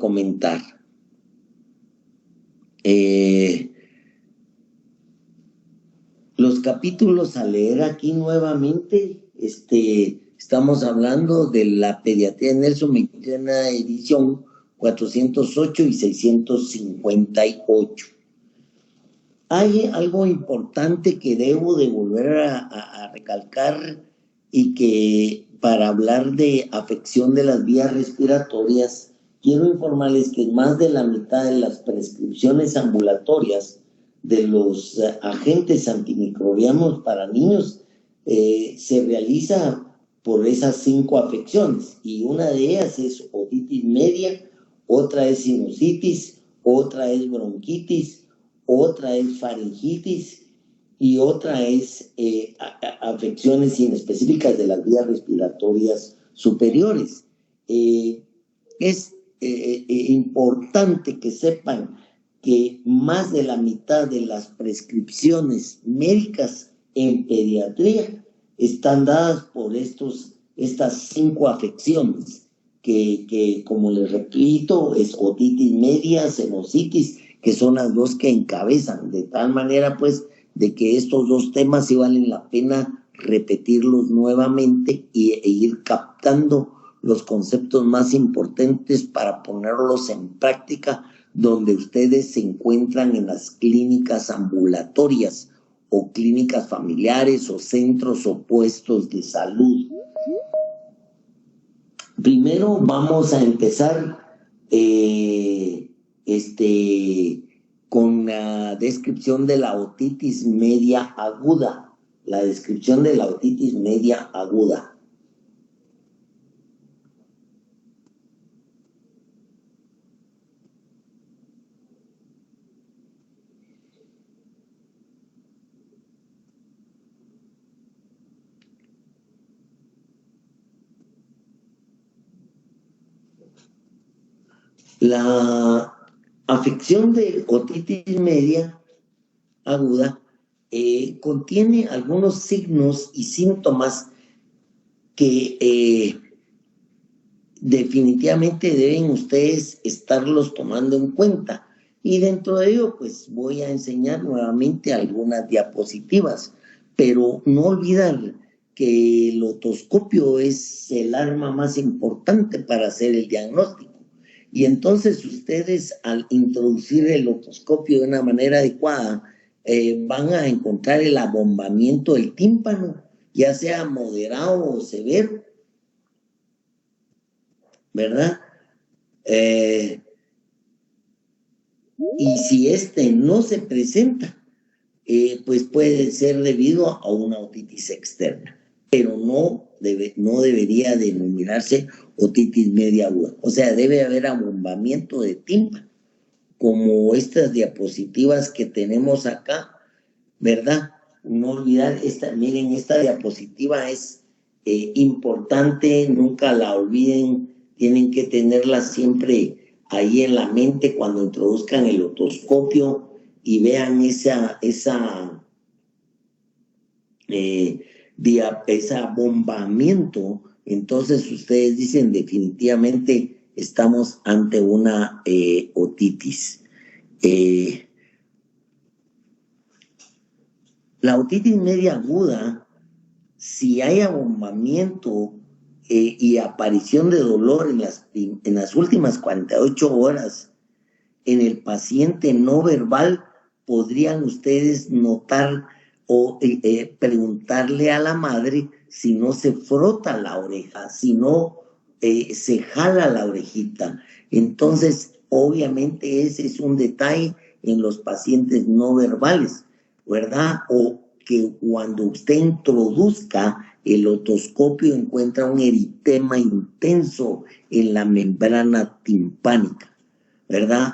comentar. Los capítulos a leer aquí nuevamente, estamos hablando de la pediatría de Nelson Mexicana, edición 408 y 658. Hay algo importante que debo de volver a recalcar, y que para hablar de afección de las vías respiratorias, quiero informarles que más de la mitad de las prescripciones ambulatorias de los agentes antimicrobianos para niños se realiza por esas 5 afecciones, y una de ellas es otitis media, otra es sinusitis, otra es bronquitis, otra es faringitis y otra es afecciones inespecíficas de las vías respiratorias superiores. Es importante que sepan que más de la mitad de las prescripciones médicas en pediatría están dadas por estas 5 afecciones, que como les repito, es otitis media, sinusitis, que son las 2 que encabezan, de tal manera pues de que estos 2 temas sí valen la pena repetirlos nuevamente e ir captando los conceptos más importantes para ponerlos en práctica donde ustedes se encuentran en las clínicas ambulatorias o clínicas familiares o centros o puestos de salud. Primero vamos a empezar con la descripción de la otitis media aguda. La descripción de la otitis media aguda. La afección de otitis media aguda contiene algunos signos y síntomas que definitivamente deben ustedes estarlos tomando en cuenta. Y dentro de ello, pues voy a enseñar nuevamente algunas diapositivas, pero no olvidar que el otoscopio es el arma más importante para hacer el diagnóstico. Y entonces ustedes, al introducir el otoscopio de una manera adecuada, van a encontrar el abombamiento del tímpano, ya sea moderado o severo, ¿verdad? Y si no se presenta, pues puede ser debido a una otitis externa, pero no debería denominarse otitis media aguda. O sea, debe haber abombamiento de tímpano, como estas diapositivas que tenemos acá, ¿verdad? No olvidar, miren, esta diapositiva es importante, nunca la olviden, tienen que tenerla siempre ahí en la mente cuando introduzcan el otoscopio y vean ese abombamiento. Entonces ustedes dicen definitivamente estamos ante una otitis. La otitis media aguda, si hay abombamiento y aparición de dolor en las últimas 48 horas en el paciente no verbal, podrían ustedes notar o preguntarle a la madre si no se frota la oreja, si no se jala la orejita. Entonces, obviamente ese es un detalle en los pacientes no verbales, ¿verdad? O que cuando usted introduzca el otoscopio encuentra un eritema intenso en la membrana timpánica, ¿verdad?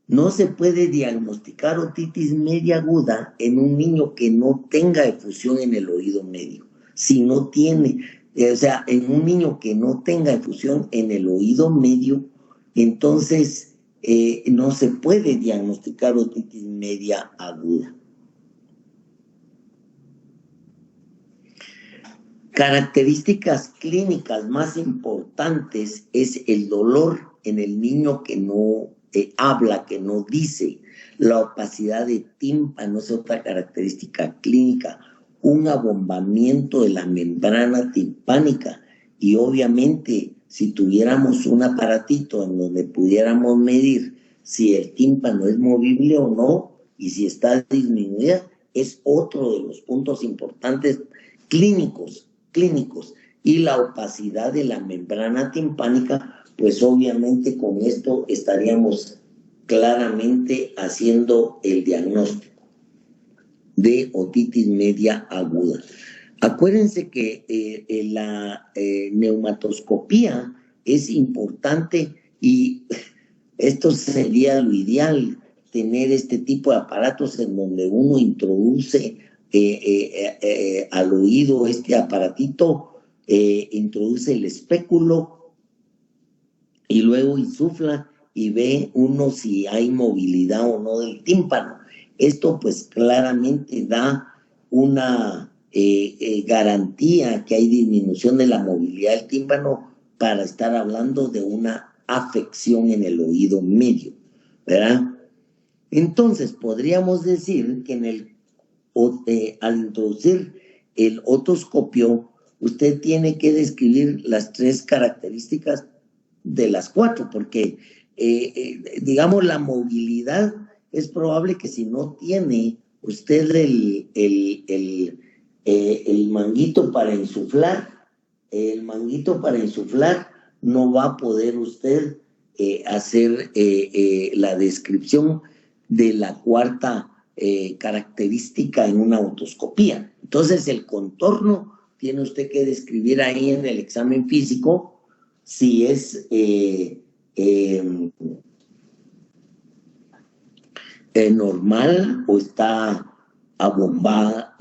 No se puede diagnosticar otitis media aguda en un niño que no tenga efusión en el oído medio. Si no tiene, en un niño que no tenga efusión en el oído medio, entonces no se puede diagnosticar otitis media aguda. Características clínicas más importantes es el dolor en el niño que no habla, que no dice. La opacidad de tímpano es otra característica clínica. Un abombamiento de la membrana timpánica. Y obviamente, si tuviéramos un aparatito en donde pudiéramos medir si el tímpano es movible o no y si está disminuida, es otro de los puntos importantes clínicos. Y la opacidad de la membrana timpánica, pues obviamente con esto estaríamos claramente haciendo el diagnóstico de otitis media aguda. Acuérdense que la neumatoscopía es importante y esto sería lo ideal, tener este tipo de aparatos en donde uno introduce al oído este aparatito, introduce el espéculo y luego insufla y ve uno si hay movilidad o no del tímpano. Esto pues claramente da una garantía que hay disminución de la movilidad del tímpano para estar hablando de una afección en el oído medio, ¿verdad? Entonces podríamos decir que al introducir el otoscopio, usted tiene que describir las 3 características de las 4, porque digamos la movilidad es probable que si no tiene usted el manguito para insuflar, no va a poder usted hacer la descripción de la 4ª característica en una otoscopía. Entonces el contorno tiene usted que describir ahí en el examen físico si es normal o está abombada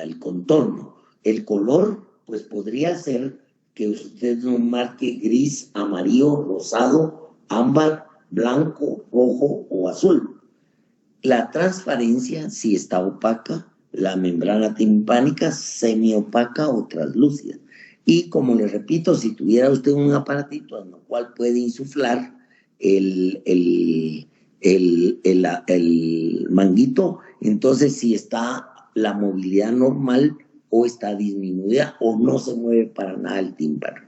el contorno. El color, pues podría ser que usted nos marque gris, amarillo, rosado, ámbar, blanco, rojo o azul. La transparencia, si está opaca, la membrana timpánica semiopaca o translúcida. Y como le repito, si tuviera usted un aparatito en el cual puede insuflar el manguito, entonces si está la movilidad normal o está disminuida o no se mueve para nada el tímpano.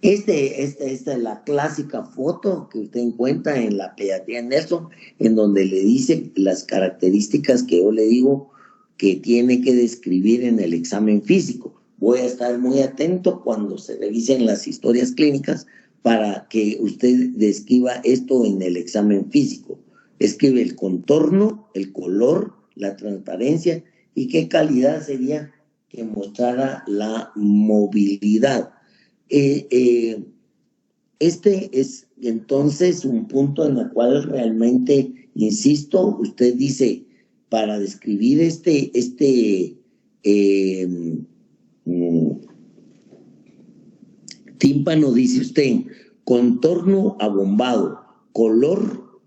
Esta es la clásica foto que usted encuentra en la pediatría Nelson, en donde le dice las características que yo le digo que tiene que describir en el examen físico. Voy a estar muy atento cuando se revisen las historias clínicas para que usted describa esto en el examen físico. Escribe el contorno, el color, la transparencia y qué calidad sería que mostrara la movilidad. Este es entonces un punto en el cual realmente, insisto, usted dice, para describir tímpano, dice usted, contorno abombado, color,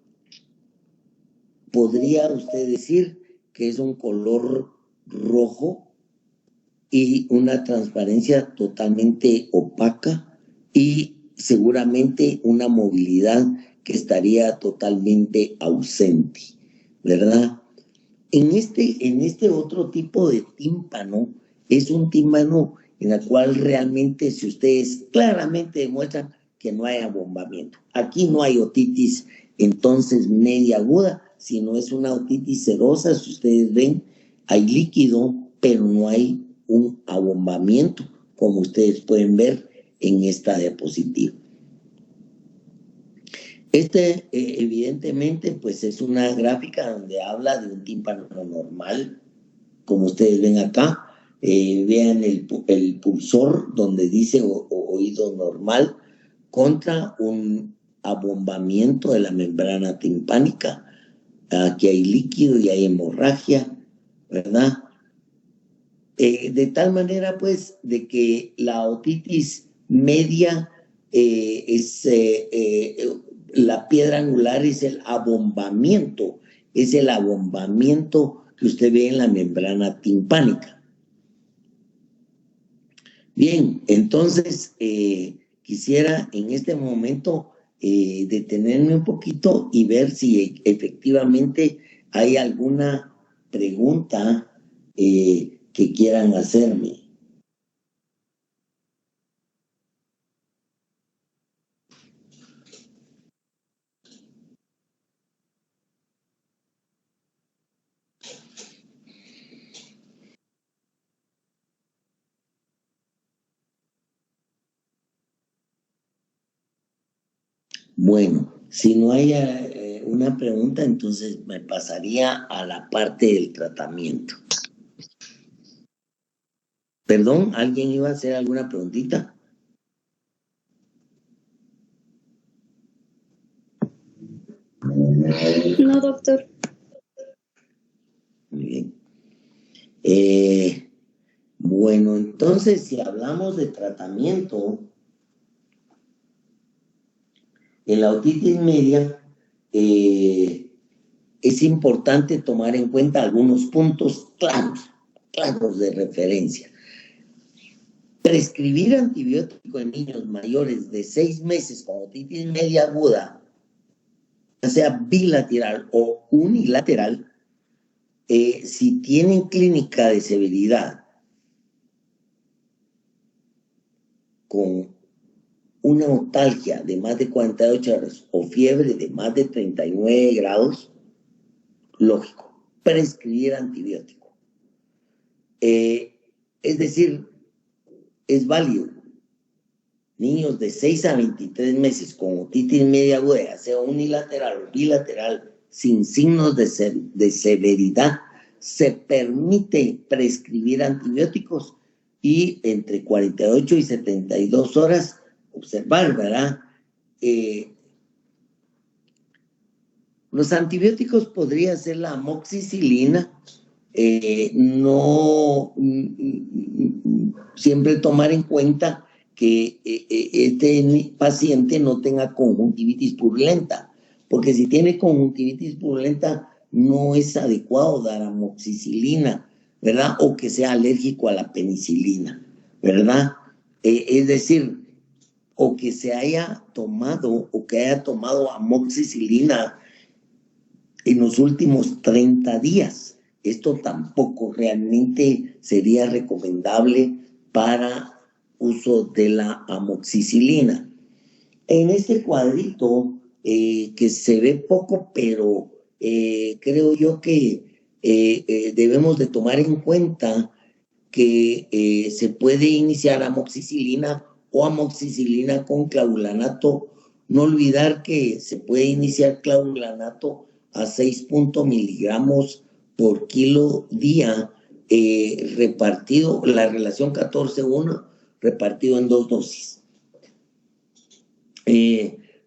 podría usted decir que es un color rojo y una transparencia totalmente opaca y seguramente una movilidad que estaría totalmente ausente, ¿verdad? En este otro tipo de tímpano, es un tímpano en el cual realmente, si ustedes claramente demuestran que no hay abombamiento. Aquí no hay otitis, entonces media aguda, sino es una otitis serosa. Si ustedes ven, hay líquido, pero no hay un abombamiento, como ustedes pueden ver en esta diapositiva. Evidentemente, pues es una gráfica donde habla de un tímpano normal, como ustedes ven acá. Vean el pulsor donde dice oído normal contra un abombamiento de la membrana timpánica. Aquí hay líquido y hay hemorragia, ¿verdad? De tal manera, pues, de que la otitis media la piedra angular es el abombamiento que usted ve en la membrana timpánica. Bien, entonces quisiera en este momento detenerme un poquito y ver si efectivamente hay alguna pregunta que quieran hacerme. Bueno, si no hay una pregunta, entonces me pasaría a la parte del tratamiento. Perdón, ¿alguien iba a hacer alguna preguntita? No, doctor. Muy bien. Bueno, entonces, si hablamos de tratamiento, en la otitis media es importante tomar en cuenta algunos puntos claros de referencia. Prescribir antibiótico en niños mayores de 6 meses con otitis media aguda, ya sea bilateral o unilateral, si tienen clínica de severidad con una otalgia de más de 48 horas o fiebre de más de 39 grados, lógico, prescribir antibiótico. Es decir, es válido. Niños de 6 a 23 meses con otitis media aguda, sea unilateral o bilateral, sin signos de severidad, se permite prescribir antibióticos y entre 48 y 72 horas observar, ¿verdad? Los antibióticos podría ser la amoxicilina, no siempre tomar en cuenta que este paciente no tenga conjuntivitis purulenta, porque si tiene conjuntivitis purulenta no es adecuado dar amoxicilina, ¿verdad? O que sea alérgico a la penicilina, ¿verdad? Es decir, o que se haya tomado o que haya tomado amoxicilina en los últimos 30 días. Esto tampoco realmente sería recomendable para uso de la amoxicilina. En este cuadrito, que se ve poco, pero creo yo que debemos de tomar en cuenta que se puede iniciar amoxicilina o amoxicilina con clavulanato. No olvidar que se puede iniciar clavulanato a 6 miligramos por kilo día, repartido, la relación 14:1, repartido en 2 dosis.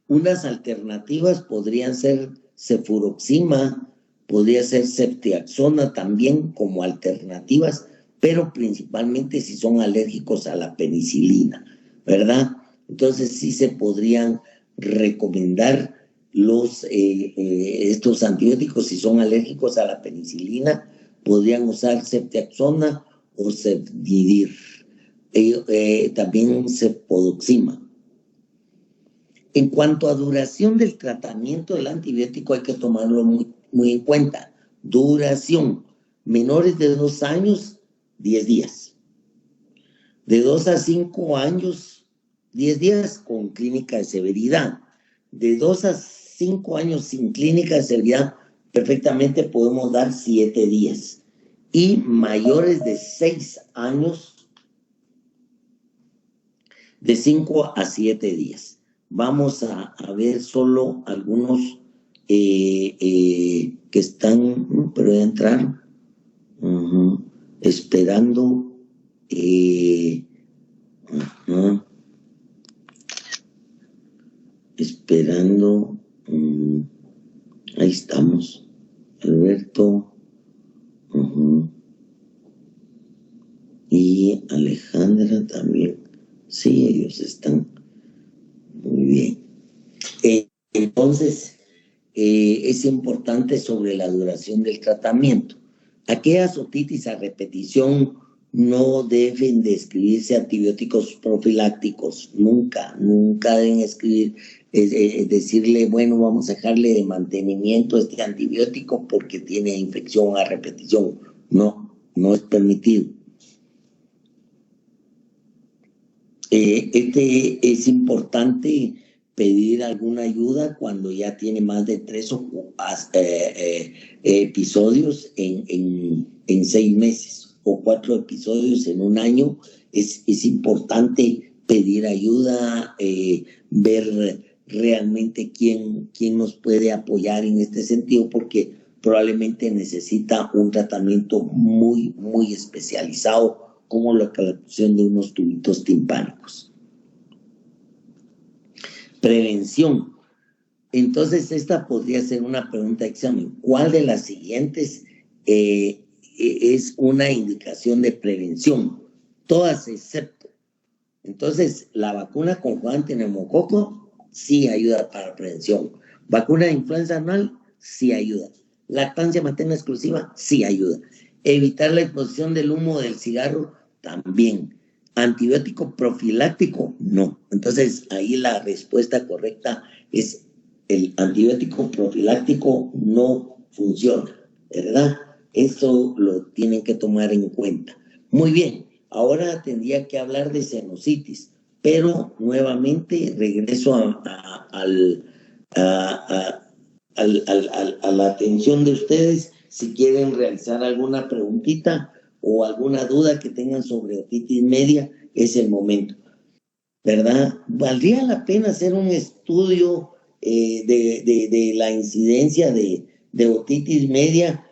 Unas alternativas podrían ser cefuroxima, podría ser ceftriaxona también como alternativas, pero principalmente si son alérgicos a la penicilina, ¿verdad? Entonces sí se podrían recomendar estos antibióticos si son alérgicos a la penicilina, podrían usar ceftriaxona o cefdivir, también cefodoxima. En cuanto a duración del tratamiento del antibiótico, hay que tomarlo muy en cuenta. Duración: menores de 2 años, 10 días. De 2 a 5 años, 10 días con clínica de severidad. De 2 a 5 años sin clínica de severidad, perfectamente podemos dar 7 días. Y mayores de 6 años, de 5 a 7 días. Vamos a ver solo algunos que están, pero voy a entrar, esperando. Esperando. Ahí estamos. Alberto. Y Alejandra también. Sí, ellos están. Muy bien. Entonces, es importante sobre la duración del tratamiento. Aquellas otitis a repetición no deben de escribirse antibióticos profilácticos, nunca deben escribir, decirle, bueno, vamos a dejarle de mantenimiento este antibiótico porque tiene infección a repetición. No es permitido. Es importante pedir alguna ayuda cuando ya tiene más de 3 episodios en 6 meses o 4 episodios en un año. Es importante pedir ayuda, ver realmente quién nos puede apoyar en este sentido, porque probablemente necesita un tratamiento muy especializado, como la colocación de unos tubitos timpánicos. Prevención. Entonces, esta podría ser una pregunta de examen. ¿Cuál de las siguientes es una indicación de prevención? Todas excepto. Entonces, la vacuna conjugante neumococo sí ayuda para prevención. Vacuna de influenza anual sí ayuda. Lactancia materna exclusiva sí ayuda. Evitar la exposición del humo del cigarro también. Antibiótico profiláctico no. Entonces, ahí la respuesta correcta es el antibiótico profiláctico no funciona, ¿verdad? Eso lo tienen que tomar en cuenta. Muy bien, ahora tendría que hablar de sinusitis, pero nuevamente regreso a la atención de ustedes si quieren realizar alguna preguntita o alguna duda que tengan sobre otitis media, es el momento, ¿verdad? Valdría la pena hacer un estudio de la incidencia de otitis media,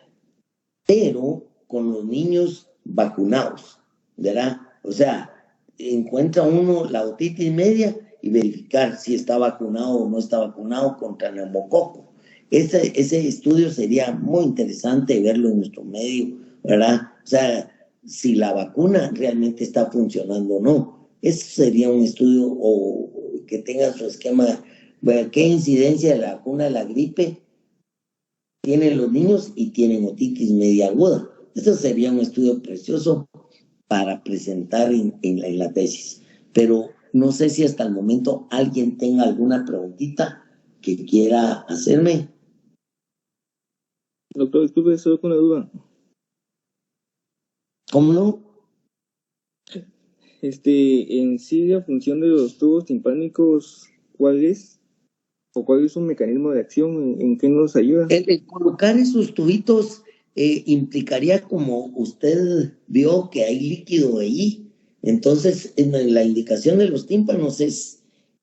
pero con los niños vacunados, ¿verdad? O sea, encuentra uno la otitis media y verificar si está vacunado o no está vacunado contra el neumococo. Ese estudio sería muy interesante verlo en nuestro medio, ¿verdad? O sea, si la vacuna realmente está funcionando o no. Eso sería un estudio o que tenga su esquema, ¿verdad? ¿Qué incidencia de la vacuna de la gripe tienen los niños y tienen otitis media aguda? Eso sería un estudio precioso para presentar en la tesis. Pero no sé si hasta el momento alguien tenga alguna preguntita que quiera hacerme. Doctor, disculpe, solo con la duda. ¿Cómo no? En sí, la función de los tubos timpánicos, ¿cuál es? ¿O cuál es su mecanismo de acción? ¿En qué nos ayuda? El colocar esos tubitos implicaría, como usted vio, que hay líquido ahí. Entonces, en la indicación de los tímpanos de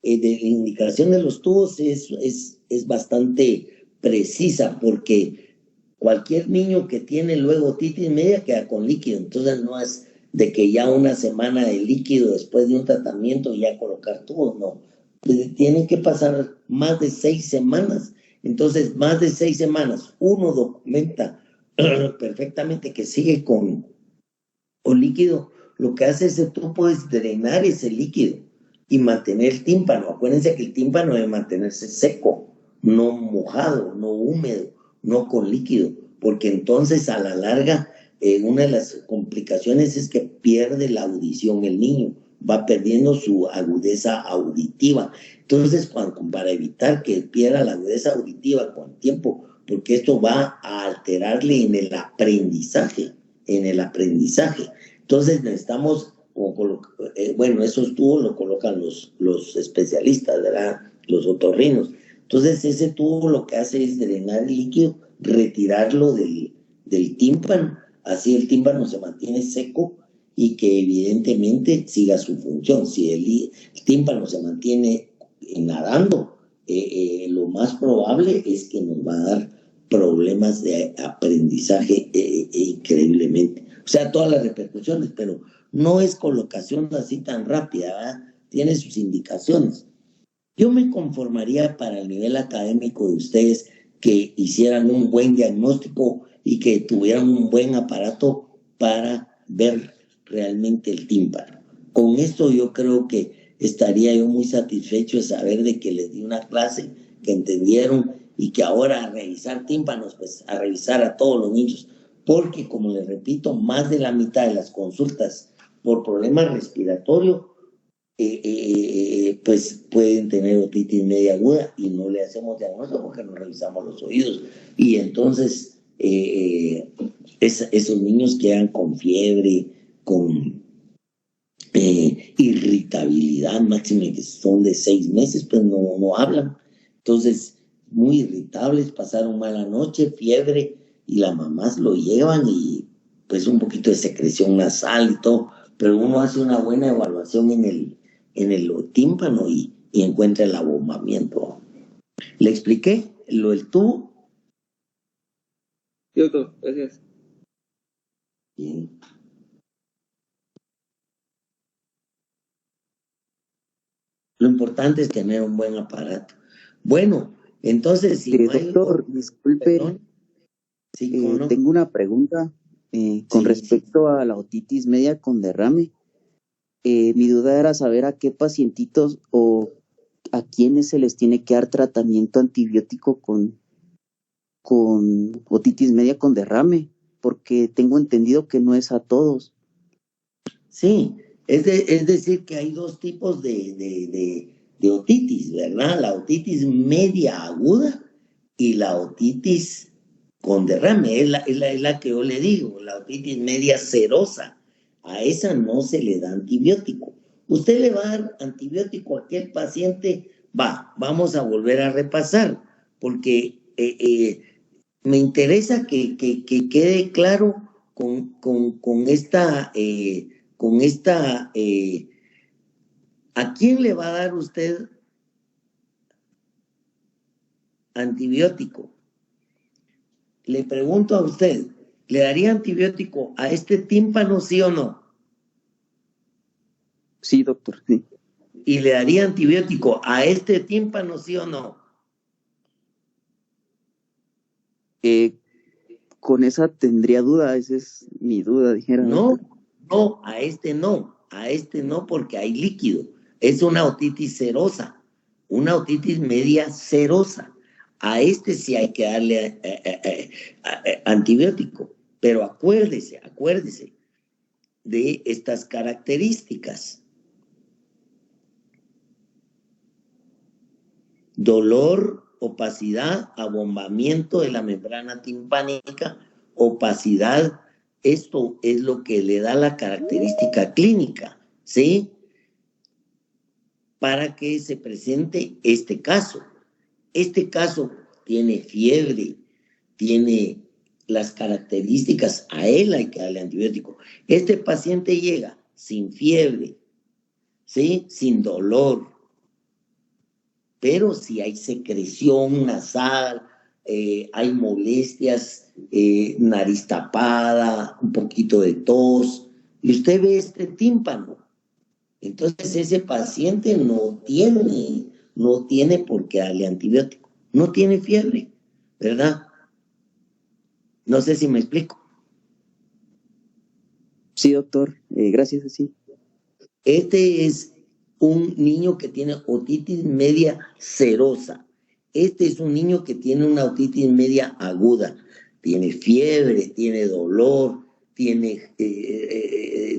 la indicación de los tubos es bastante precisa, porque cualquier niño que tiene luego otitis media queda con líquido. Entonces, no es de que ya una semana de líquido después de un tratamiento ya colocar tubos, no. Tienen que pasar más de 6 semanas. Entonces, más de 6 semanas, uno documenta perfectamente que sigue con líquido. Lo que hace ese tubo es drenar ese líquido y mantener el tímpano. Acuérdense que el tímpano debe mantenerse seco, no mojado, no húmedo, no con líquido, porque entonces a la larga una de las complicaciones es que pierde la audición el niño, va perdiendo su agudeza auditiva. Entonces, para evitar que pierda la agudeza auditiva con el tiempo, porque esto va a alterarle en el aprendizaje. Entonces necesitamos, bueno, esos tubos lo colocan los especialistas, ¿verdad? Los otorrinos. Entonces ese tubo lo que hace es drenar el líquido, retirarlo del tímpano, así el tímpano se mantiene seco y que evidentemente siga su función. Si el tímpano se mantiene nadando, lo más probable es que nos va a dar problemas de aprendizaje increíblemente. O sea, todas las repercusiones, pero no es colocación así tan rápida, ¿verdad? Tiene sus indicaciones. Yo me conformaría para el nivel académico de ustedes que hicieran un buen diagnóstico y que tuvieran un buen aparato para ver realmente el tímpano. Con esto yo creo que estaría yo muy satisfecho de saber de que les di una clase, que entendieron y que ahora a revisar tímpanos, pues a revisar a todos los niños, porque, como les repito, más de la mitad de las consultas por problemas respiratorios pues pueden tener otitis media aguda y no le hacemos diagnóstico porque no revisamos los oídos. Y entonces esos niños quedan con fiebre, con irritabilidad máxima, que son de 6 meses, pues no hablan. Entonces, muy irritables, pasaron mala noche, fiebre, y las mamás lo llevan y pues un poquito de secreción nasal y todo, pero uno hace una buena evaluación en el tímpano y encuentra el abombamiento. ¿Le expliqué lo del tubo? Sí, doctor, gracias. Bien. Lo importante es tener un buen aparato. Bueno, entonces, si no hay... Doctor, disculpe, Perdón. Sí, ¿cómo no? tengo una pregunta con Sí, respecto a la otitis media con derrame. Mi duda era saber a qué pacientitos o a quiénes se les tiene que dar tratamiento antibiótico con otitis media con derrame, porque tengo entendido que no es a todos. Sí, es decir que hay dos tipos de otitis, ¿verdad? La otitis media aguda y la otitis con derrame, es la que yo le digo, la otitis media serosa. A esa no se le da antibiótico. Usted le va a dar antibiótico a aquel paciente, vamos a volver a repasar, porque me interesa que quede claro con esta... ¿a quién le va a dar usted antibiótico? Le pregunto a usted, ¿le daría antibiótico a este tímpano, sí o no? Sí, doctor, sí. ¿Y le daría antibiótico a este tímpano, sí o no? Con esa tendría duda, esa es mi duda, dijera. No, a este no, porque hay líquido. Es una otitis serosa, una otitis media serosa. A este sí hay que darle antibiótico, pero acuérdese de estas características. Dolor, opacidad, abombamiento de la membrana timpánica, opacidad. Esto es lo que le da la característica clínica, ¿sí? Para que se presente este caso. Este caso tiene fiebre, tiene las características, a él hay que darle antibiótico. Este paciente llega sin fiebre, ¿sí? Sin dolor, pero si hay secreción nasal, hay molestias, nariz tapada, un poquito de tos, y usted ve este tímpano, entonces ese paciente no tiene por qué darle antibiótico, no tiene fiebre, ¿verdad? No sé si me explico. Sí, doctor, gracias, sí. Este es un niño que tiene otitis media serosa. Este es un niño que tiene una otitis media aguda. Tiene fiebre, tiene dolor, tiene,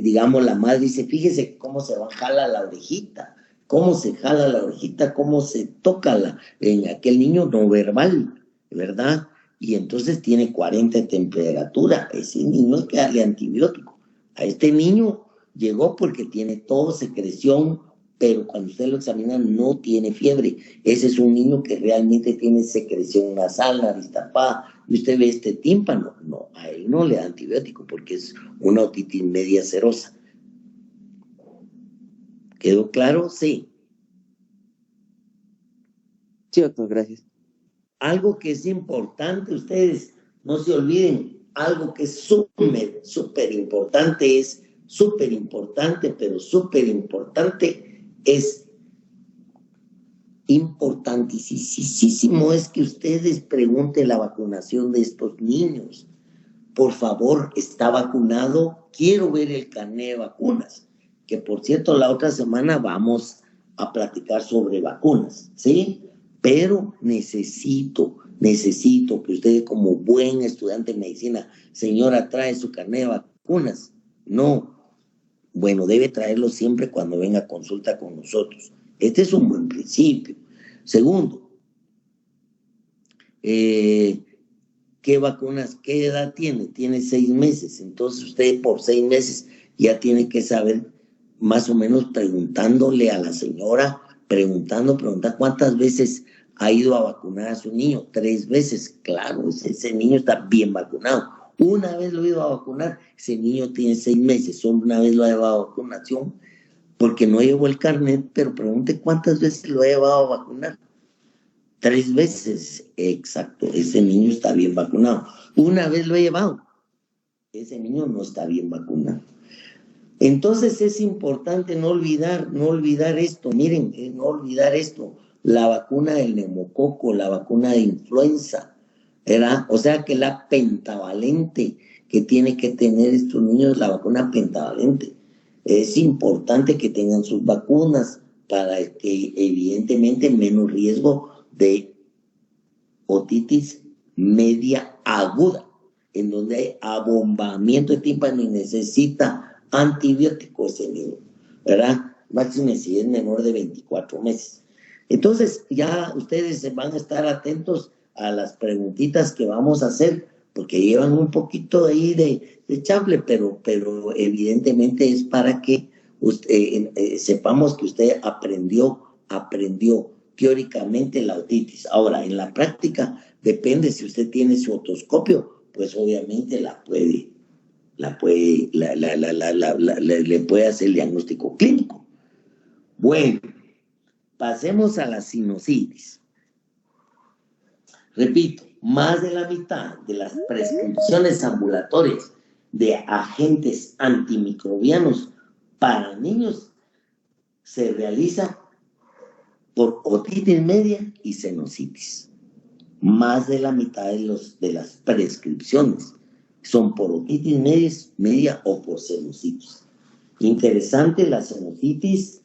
digamos, la madre dice, fíjese cómo se jala la orejita, cómo se jala la orejita, cómo se toca en aquel niño no verbal, ¿verdad? Y entonces tiene 40 de temperatura. Ese niño hay que darle antibiótico. A este niño llegó porque tiene tos, secreción, pero cuando usted lo examina no tiene fiebre. Ese es un niño que realmente tiene secreción nasal, nariz tapada. Y usted ve este tímpano. No, a él no le da antibiótico porque es una otitis media serosa. ¿Quedó claro? Sí. Sí, doctor, gracias. Algo que es importante, ustedes no se olviden, algo que es súper importante es súper importante, pero súper importante es importantísimo es que ustedes pregunten la vacunación de estos niños. Por favor, ¿está vacunado? Quiero ver el carnet de vacunas, que por cierto la otra semana vamos a platicar sobre vacunas, ¿sí? Pero necesito necesito que usted como buen estudiante de medicina, señora, trae su carnet de vacunas. No, bueno, debe traerlo siempre cuando venga a consulta con nosotros. Este es un buen principio. Segundo, ¿qué vacunas, qué edad tiene? Tiene 6 meses. Entonces usted por 6 meses ya tiene que saber, más o menos preguntándole a la señora, preguntar cuántas veces ha ido a vacunar a su niño. 3 veces, claro, ese niño está bien vacunado. Una vez lo he ido a vacunar, ese niño tiene 6 meses, solo una vez lo ha llevado a vacunación, porque no llevó el carnet, pero pregunte cuántas veces lo ha llevado a vacunar. 3 veces, exacto, ese niño está bien vacunado. Una vez lo he llevado, ese niño no está bien vacunado. Entonces es importante no olvidar esto, miren, no olvidar esto, la vacuna del neumococo, la vacuna de influenza, ¿verdad? O sea que la pentavalente que tiene que tener estos niños, la vacuna pentavalente. Es importante que tengan sus vacunas para que evidentemente menos riesgo de otitis media aguda, en donde hay abombamiento de tímpano y necesita antibióticos ese niño, ¿verdad? Máximo si es menor de 24 meses. Entonces ya ustedes van a estar atentos a las preguntitas que vamos a hacer, porque llevan un poquito ahí de chable, pero evidentemente es para que usted, sepamos que usted aprendió teóricamente la otitis. Ahora, en la práctica, depende si usted tiene su otoscopio, pues obviamente le puede hacer el diagnóstico clínico. Bueno, pasemos a la sinusitis. Repito, más de la mitad de las prescripciones ambulatorias de agentes antimicrobianos para niños se realiza por otitis media y sinusitis. Más de la mitad de las prescripciones son por otitis media o por sinusitis. Interesante, la sinusitis,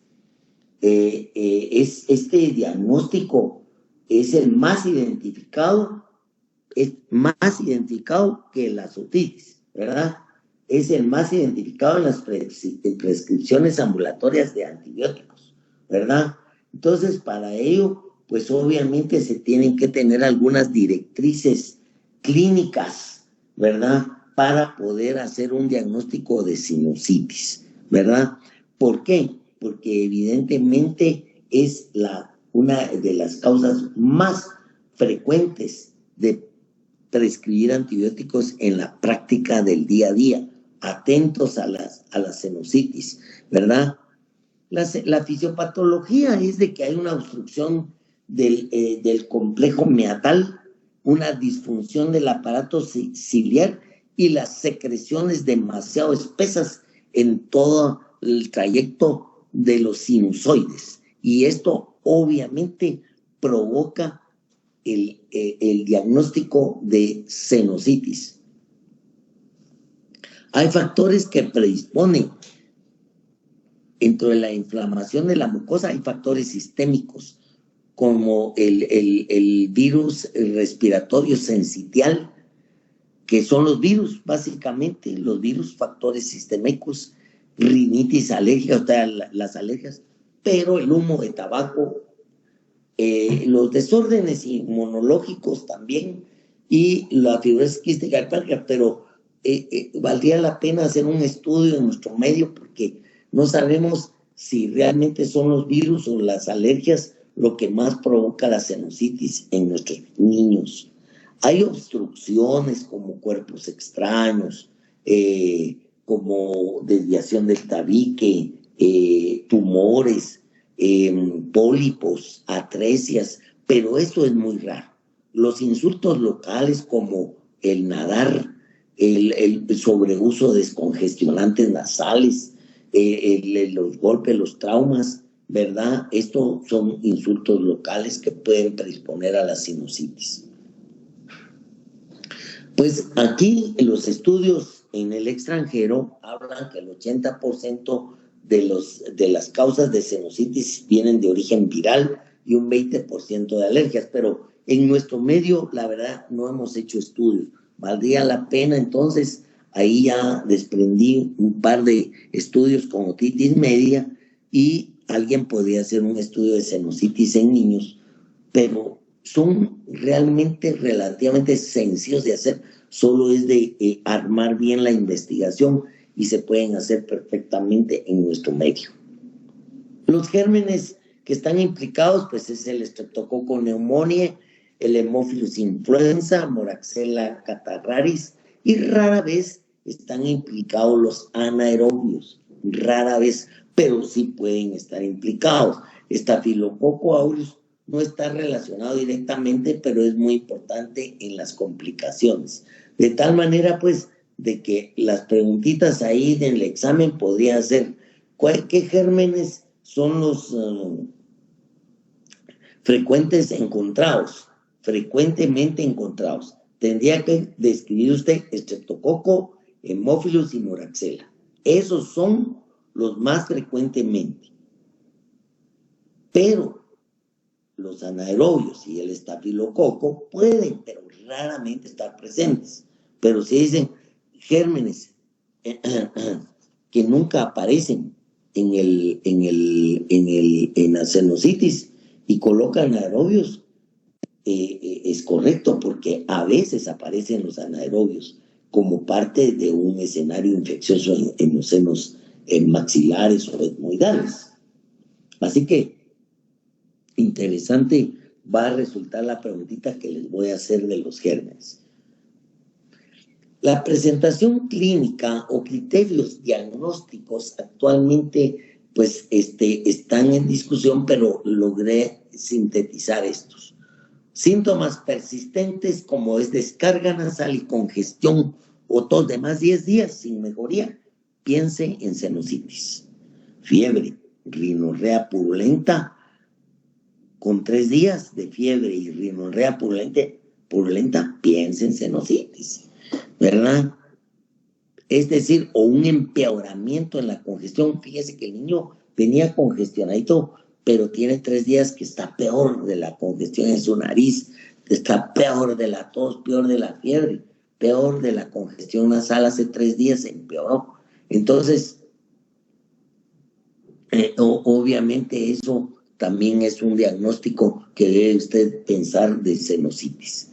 este diagnóstico es el más identificado que la otitis, ¿verdad? Es el más identificado en las prescripciones ambulatorias de antibióticos, ¿verdad? Entonces, para ello, pues obviamente se tienen que tener algunas directrices clínicas, ¿verdad? Para poder hacer un diagnóstico de sinusitis, ¿verdad? ¿Por qué? Porque evidentemente es una de las causas más frecuentes de prescribir antibióticos en la práctica del día a día. Atentos a la sinusitis, ¿verdad? La fisiopatología es de que hay una obstrucción del complejo meatal, una disfunción del aparato ciliar y las secreciones demasiado espesas en todo el trayecto de los sinusoides. Y esto obviamente provoca el diagnóstico de sinusitis. Hay factores que predisponen. Dentro de la inflamación de la mucosa hay factores sistémicos, como el virus respiratorio sincitial, que son los virus, básicamente, los virus factores sistémicos, rinitis, alergias, o sea, las alergias, pero el humo de tabaco, los desórdenes inmunológicos también, y la fibrosis quística hepática, pero valdría la pena hacer un estudio en nuestro medio porque no sabemos si realmente son los virus o las alergias lo que más provoca la sinusitis en nuestros niños. Hay obstrucciones como cuerpos extraños, como desviación del tabique, tumores, pólipos, atresias, pero eso es muy raro. Los insultos locales como el nadar, el sobreuso de descongestionantes nasales, los golpes, los traumas, ¿verdad? Estos son insultos locales que pueden predisponer a la sinusitis. Pues aquí los estudios en el extranjero hablan que el 80% de las causas de sinusitis vienen de origen viral y un 20% de alergias, pero en nuestro medio, la verdad, no hemos hecho estudios. Valdría la pena, entonces, ahí ya desprendí un par de estudios con otitis media y alguien podría hacer un estudio de sinusitis en niños, pero son realmente relativamente sencillos de hacer, solo es de armar bien la investigación y se pueden hacer perfectamente en nuestro medio. Los gérmenes que están implicados, pues es el Streptococcus pneumoniae, el Haemophilus influenza, Moraxella catarrharis, y rara vez están implicados los anaerobios, rara vez, pero sí pueden estar implicados. Staphylococcus aureus no está relacionado directamente, pero es muy importante en las complicaciones. De tal manera, pues, de que las preguntitas ahí del examen podrían ser, ¿qué gérmenes son los frecuentemente encontrados? Tendría que describir usted Streptococcus, Haemophilus y Moraxella. Esos son los más frecuentemente. Pero los anaerobios y el estafilococo pueden, pero raramente estar presentes. Pero si dicen gérmenes que nunca aparecen en la sinusitis y colocan anaerobios, es correcto, porque a veces aparecen los anaerobios como parte de un escenario infeccioso en los senos maxilares o etmoidales. Así que interesante va a resultar la preguntita que les voy a hacer de los gérmenes. La presentación clínica o criterios diagnósticos actualmente pues están en discusión, pero logré sintetizar estos. Síntomas persistentes como es descarga nasal y congestión o tos de más 10 días sin mejoría, piense en sinusitis. Fiebre, rinorrea purulenta con 3 días de fiebre y rinorrea purulenta, piense en sinusitis, ¿verdad? Es decir, o un empeoramiento en la congestión. Fíjese que el niño venía congestionadito, pero tiene 3 días que está peor de la congestión en su nariz, está peor de la tos, peor de la fiebre, peor de la congestión nasal. Hace 3 días se empeoró. Entonces, obviamente eso también es un diagnóstico que debe usted pensar de sinusitis.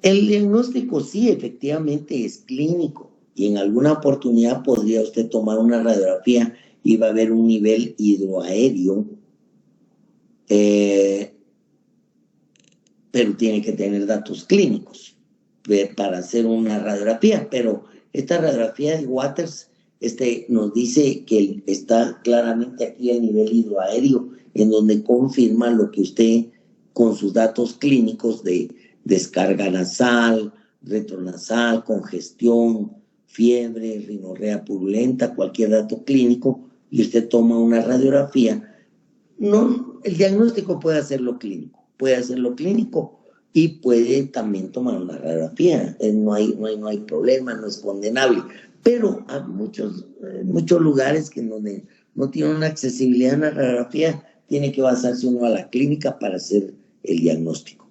El diagnóstico sí, efectivamente es clínico y en alguna oportunidad podría usted tomar una radiografía y va a haber un nivel hidroaéreo, pero tiene que tener datos clínicos para hacer una radiografía. Pero esta radiografía de Waters nos dice que está claramente aquí el nivel hidroaéreo, en donde confirma lo que usted con sus datos clínicos de descarga nasal, retronasal, congestión, fiebre, rinorrea purulenta, cualquier dato clínico, y usted toma una radiografía. No, el diagnóstico puede hacerlo clínico y puede también tomar una radiografía. No hay problema, no es condenable. Pero hay muchos lugares que donde no tienen una accesibilidad a la radiografía, tiene que basarse uno a la clínica para hacer el diagnóstico.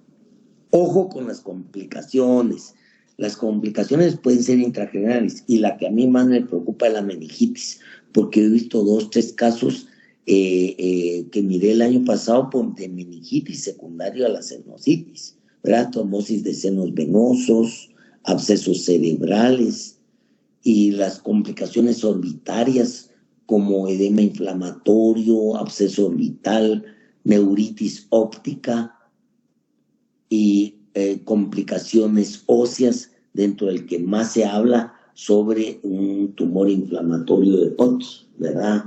Ojo con las complicaciones. Las complicaciones pueden ser intragenerables y la que a mí más me preocupa es la meningitis, porque he visto 2, 3 casos que miré el año pasado de meningitis secundario a la sinusitis, ¿verdad? Trombosis de senos venosos, abscesos cerebrales y las complicaciones orbitarias como edema inflamatorio, absceso orbital, neuritis óptica y complicaciones óseas, dentro del que más se habla sobre un tumor inflamatorio de POTS, ¿verdad?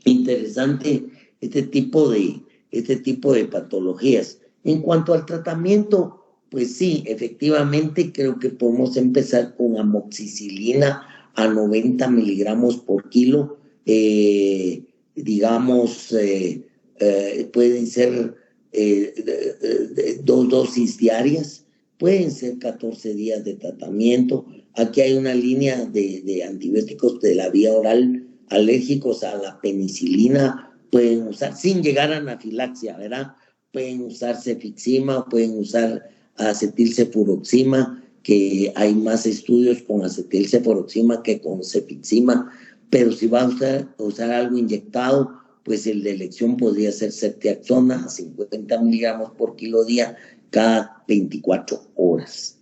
Interesante este tipo de patologías. En cuanto al tratamiento, pues sí, efectivamente creo que podemos empezar con amoxicilina a 90 miligramos por kilo. Pueden ser 2 dosis diarias, pueden ser 14 días de tratamiento. Aquí hay una línea de antibióticos de la vía oral alérgicos a la penicilina pueden usar, sin llegar a anafilaxia, ¿verdad? Pueden usar cefixima, pueden usar acetilcefuroxima, que hay más estudios con acetilcefuroxima que con cefixima, pero si va a usar algo inyectado, pues el de elección podría ser ceftriaxona a 50 miligramos por kilo día cada 24 horas.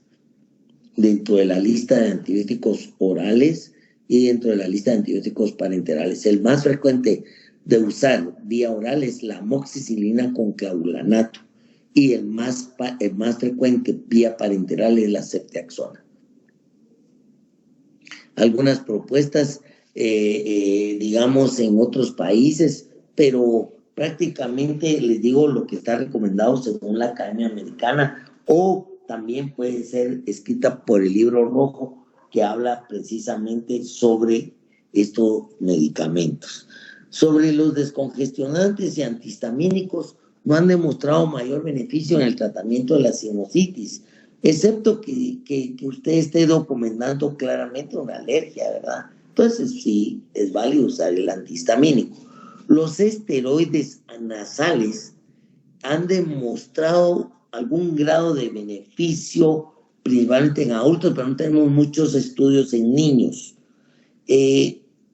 Dentro de la lista de antibióticos orales y dentro de la lista de antibióticos parenterales, el más frecuente de usar vía oral es la amoxicilina con clavulanato y el más frecuente vía parenteral es la ceftriaxona. Algunas propuestas, digamos, en otros países, pero prácticamente les digo lo que está recomendado según la Academia Americana, o también puede ser escrita por el Libro Rojo, que habla precisamente sobre estos medicamentos. Sobre los descongestionantes y antihistamínicos, no han demostrado mayor beneficio en el tratamiento de la sinusitis, excepto que usted esté documentando claramente una alergia, ¿verdad? Entonces sí, es válido usar el antihistamínico. Los esteroides anasales han demostrado algún grado de beneficio, principalmente en adultos, pero no tenemos muchos estudios en niños.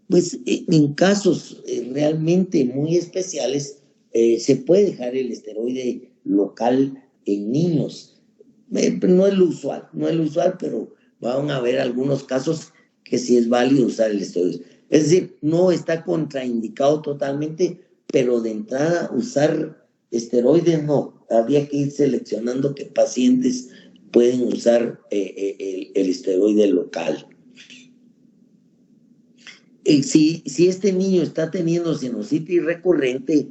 Pues en casos realmente muy especiales, se puede dejar el esteroide local en niños. No es lo usual, pero van a haber algunos casos que sí es válido usar el esteroide. Es decir, no está contraindicado totalmente, pero de entrada usar esteroides no. Habría que ir seleccionando qué pacientes pueden usar el esteroide local. Si este niño está teniendo sinusitis recurrente,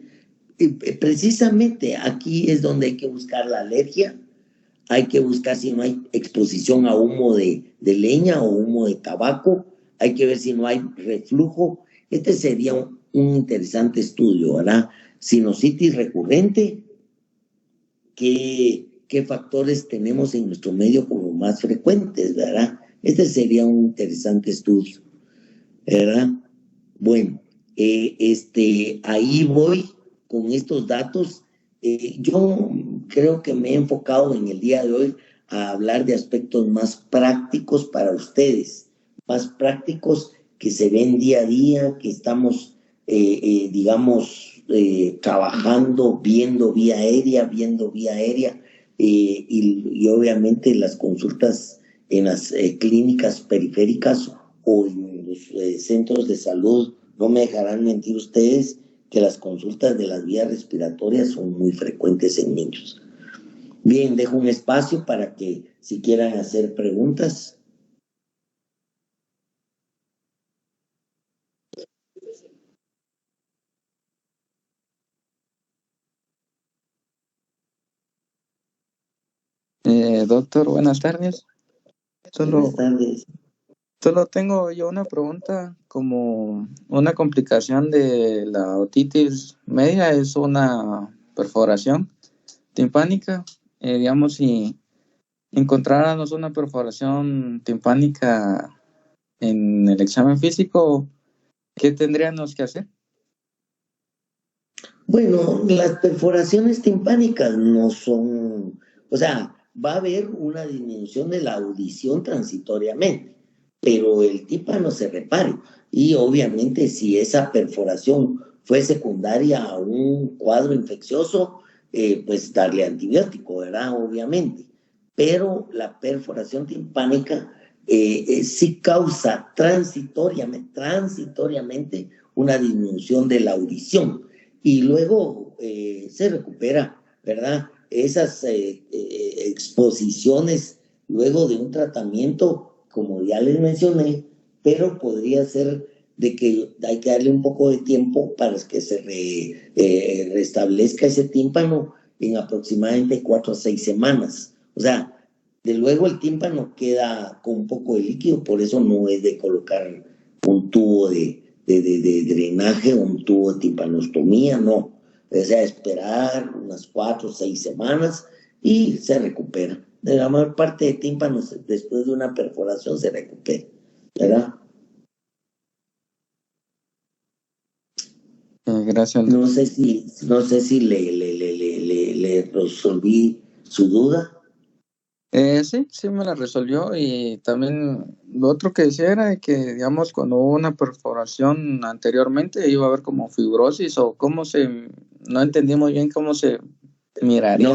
precisamente aquí es donde hay que buscar la alergia. Hay que buscar si no hay exposición a humo de leña o humo de tabaco. Hay que ver si no hay reflujo. Este sería un interesante estudio, ¿verdad? Sinusitis recurrente, ¿qué factores tenemos en nuestro medio como más frecuentes, ¿verdad? Este sería un interesante estudio, ¿verdad? Bueno, ahí voy con estos datos. Yo creo que me he enfocado en el día de hoy a hablar de aspectos más prácticos para ustedes, más prácticos que se ven día a día, que estamos, digamos, trabajando, viendo vía aérea, y obviamente las consultas en las clínicas periféricas o en los centros de salud. No me dejarán mentir ustedes que las consultas de las vías respiratorias son muy frecuentes en niños. Bien, dejo un espacio para que si quieran hacer preguntas. Doctor, buenas tardes. Buenas tardes. Solo tengo yo una pregunta. Como una complicación de la otitis media es una perforación timpánica. Digamos, si encontráramos una perforación timpánica en el examen físico, ¿qué tendríamos que hacer? Bueno, las perforaciones timpánicas no son, o sea, va a haber una disminución de la audición transitoriamente, pero el tímpano se repare. Y obviamente si esa perforación fue secundaria a un cuadro infeccioso, pues darle antibiótico, ¿verdad? Obviamente. Pero la perforación timpánica sí causa transitoriamente una disminución de la audición y luego se recupera, ¿verdad? Esas exposiciones luego de un tratamiento, como ya les mencioné, pero podría ser de que hay que darle un poco de tiempo para que se restablezca ese tímpano en aproximadamente 4 a 6 semanas. O sea, de luego el tímpano queda con un poco de líquido, por eso no es de colocar un tubo de drenaje, un tubo de timpanostomía, no. O sea, esperar unas 4 o 6 semanas y se recupera. De la mayor parte de tímpanos, después de una perforación, se recupera, ¿verdad? Gracias. Gracias. No sé si le resolví su duda. Sí me la resolvió. Y también lo otro que decía era de que, digamos, cuando hubo una perforación anteriormente iba a haber como fibrosis o no entendí muy bien cómo se miraría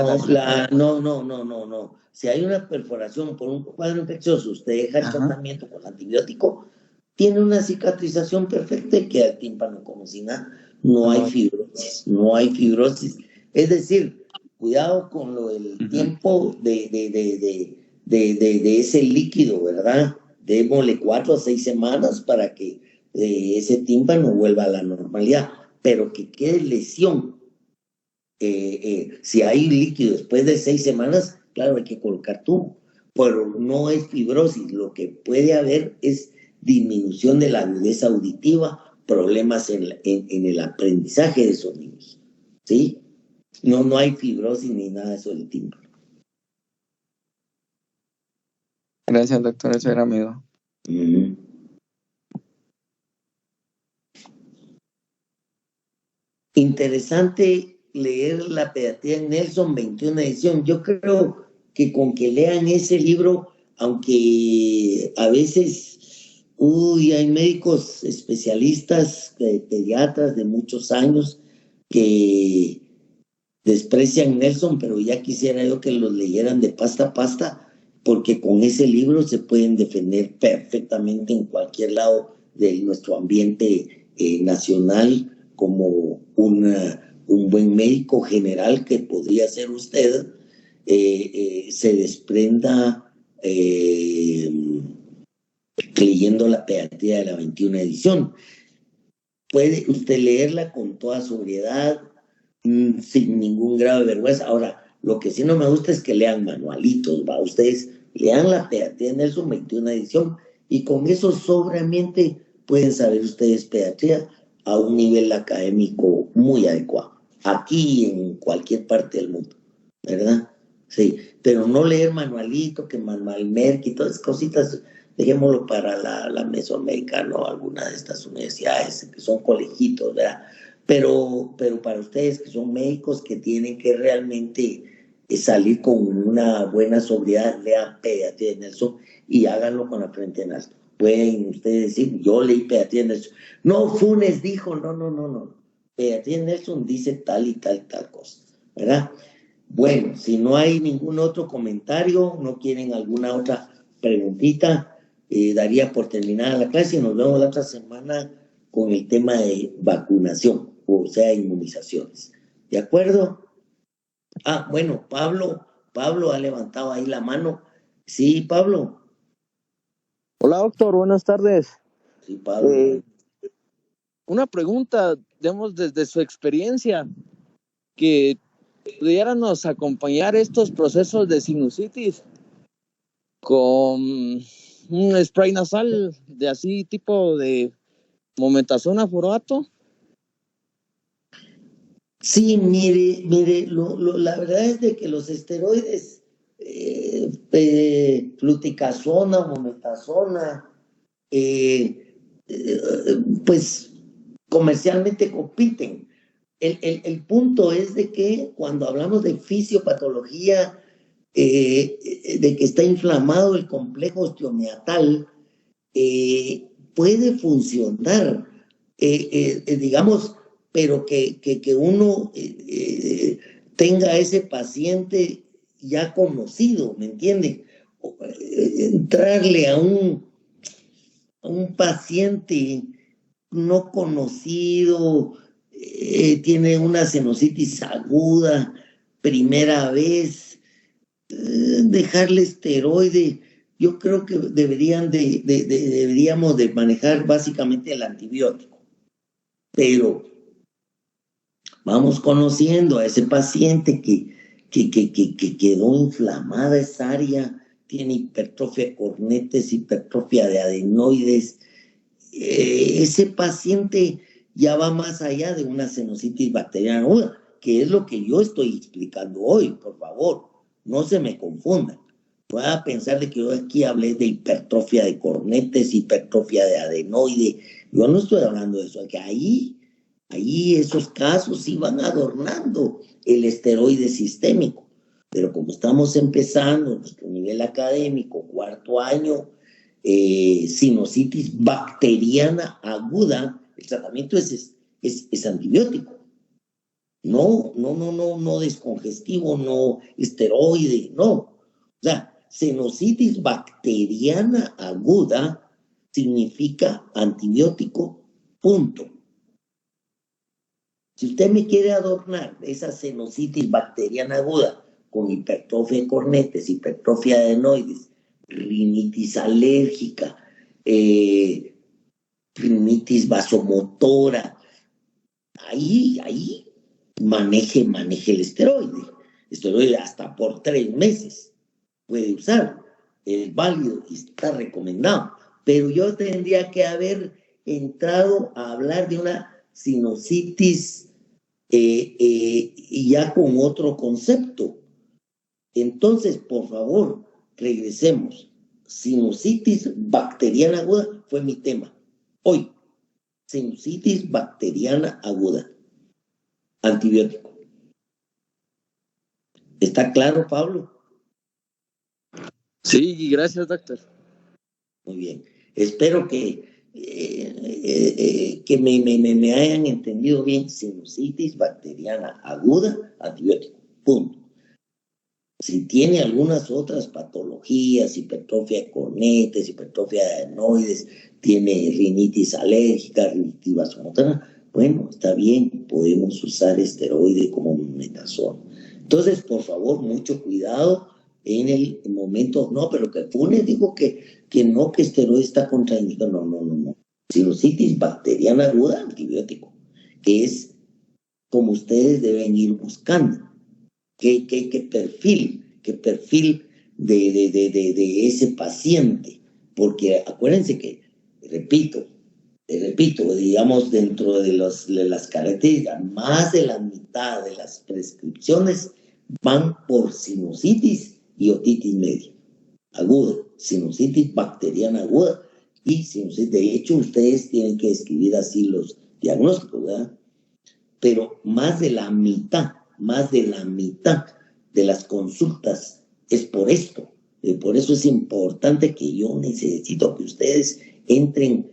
No, no. Si hay una perforación por un cuadro infeccioso, usted deja el Ajá. tratamiento con antibiótico, tiene una cicatrización perfecta y queda el tímpano como si nada. No hay fibrosis, no hay fibrosis. Es decir, cuidado con lo del tiempo de ese líquido, ¿verdad? Démosle 4 a 6 semanas para que ese tímpano vuelva a la normalidad, pero que quede lesión. Si hay líquido después de 6 semanas, claro, hay que colocar tubo, pero no es fibrosis. Lo que puede haber es disminución de la agudeza auditiva, problemas en el aprendizaje de esos niños, ¿sí? No hay fibrosis ni nada de eso del tímpano. Gracias, doctor. Eso era mi duda. Interesante leer La Pediatría en Nelson, 21 edición. Yo creo que con que lean ese libro, aunque a veces hay médicos especialistas, pediatras de muchos años que desprecian Nelson, pero ya quisiera yo que los leyeran de pasta a pasta, porque con ese libro se pueden defender perfectamente en cualquier lado de nuestro ambiente nacional como un buen médico general que podría ser usted, se desprenda leyendo La Pediatría de la 21 edición. Puede usted leerla con toda sobriedad, sin ningún grado de vergüenza. Ahora, lo que sí no me gusta es que lean manualitos, ¿va? Ustedes lean La Pediatría de Nelson, 21 edición, y con eso sobramente pueden saber ustedes pediatría a un nivel académico muy adecuado, aquí y en cualquier parte del mundo, ¿verdad? Sí, pero no leer manualito, que manual Merck y todas esas cositas, dejémoslo para la Mesoamericana o alguna de estas universidades que son colegitos, ¿verdad? Pero para ustedes que son médicos que tienen que realmente salir con una buena sobriedad, lean Pediatría de Nelson y háganlo con la frente en alto. Pueden ustedes decir, yo leí Pediatría de Nelson. No, Funes dijo, no. Pediatría de Nelson dice tal y tal cosa, ¿verdad? Bueno, si no hay ningún otro comentario, no quieren alguna otra preguntita, daría por terminada la clase y nos vemos la otra semana con el tema de vacunación, o sea, inmunizaciones. ¿De acuerdo? Bueno, Pablo ha levantado ahí la mano. Sí, Pablo. Hola, doctor, buenas tardes. Sí, Pablo. Una pregunta, digamos, desde su experiencia, que pudiéramos acompañar estos procesos de sinusitis con un spray nasal de así tipo de mometazona furoato. Sí, mire, la verdad es de que los esteroides, fluticasona, mometazona, pues comercialmente compiten. El punto es de que cuando hablamos de fisiopatología, de que está inflamado el complejo osteomiatal, puede funcionar, digamos, pero que uno tenga ese paciente ya conocido, ¿me entiende? Entrarle a un paciente no conocido, tiene una sinusitis aguda, primera vez, dejarle esteroide. Yo creo que deberíamos de manejar básicamente el antibiótico, pero vamos conociendo a ese paciente que quedó inflamada esa área, tiene hipertrofia de cornetes, hipertrofia de adenoides. Ese paciente ya va más allá de una sinusitis bacteriana aguda, que es lo que yo estoy explicando hoy, por favor, no se me confundan. Pueda pensar de que yo aquí hablé de hipertrofia de cornetes, hipertrofia de adenoide. Yo no estoy hablando de eso, que ahí Ahí esos casos sí van adornando el esteroide sistémico. Pero como estamos empezando nuestro nivel académico, cuarto año, sinusitis bacteriana aguda, el tratamiento es antibiótico. No descongestivo, no esteroide, no. O sea, sinusitis bacteriana aguda significa antibiótico, punto. Si usted me quiere adornar esa sinusitis bacteriana aguda con hipertrofia de cornetes, hipertrofia de adenoides, rinitis alérgica, rinitis vasomotora, ahí maneje el esteroide. Esteroide hasta por 3 meses puede usar. Es válido y está recomendado. Pero yo tendría que haber entrado a hablar de una sinusitis y ya con otro concepto. Entonces, por favor, regresemos. Sinusitis bacteriana aguda fue mi tema. Hoy, sinusitis bacteriana aguda. Antibiótico. ¿Está claro, Pablo? Sí, gracias, doctor. Muy bien. Espero que me hayan entendido bien. Sinusitis bacteriana aguda, antibiótico. Punto. Si tiene algunas otras patologías, hipertrofia de cornetes, hipertrofia de adenoides, tiene rinitis alérgica, rinitis vasomotora, bueno, está bien, podemos usar esteroide como metazol. Entonces, por favor, mucho cuidado en el momento, no, pero que Funes dijo que no, que esteroide está contraindicado, no. Sinusitis bacteriana aguda, antibiótico, que es como ustedes deben ir buscando. ¿Qué perfil de ese paciente? Porque acuérdense que, repito, digamos, dentro de las características, más de la mitad de las prescripciones van por sinusitis y otitis media, aguda, sinusitis bacteriana aguda y sinusitis. De hecho, ustedes tienen que escribir así los diagnósticos, ¿verdad? Pero más de la mitad de las consultas es por esto. Por eso es importante que yo necesito que ustedes entren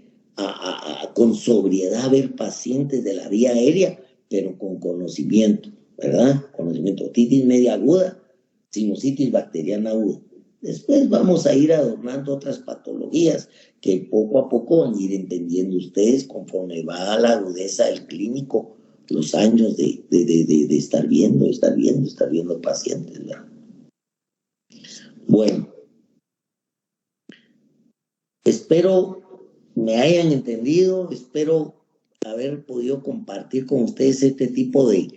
con sobriedad a ver pacientes de la vía aérea, pero con conocimiento, ¿verdad? Conocimiento. Otitis media aguda, sinusitis bacteriana aguda. Después vamos a ir adornando otras patologías que poco a poco van a ir entendiendo ustedes conforme va la agudeza del clínico, los años de estar viendo pacientes, ¿verdad? Bueno, espero me hayan entendido, espero haber podido compartir con ustedes este tipo de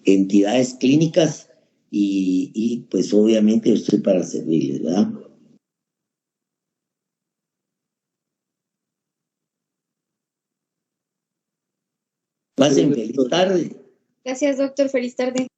entidades clínicas y pues obviamente yo estoy para servirles, ¿verdad? Pasen feliz tarde. Gracias, doctor. Feliz tarde.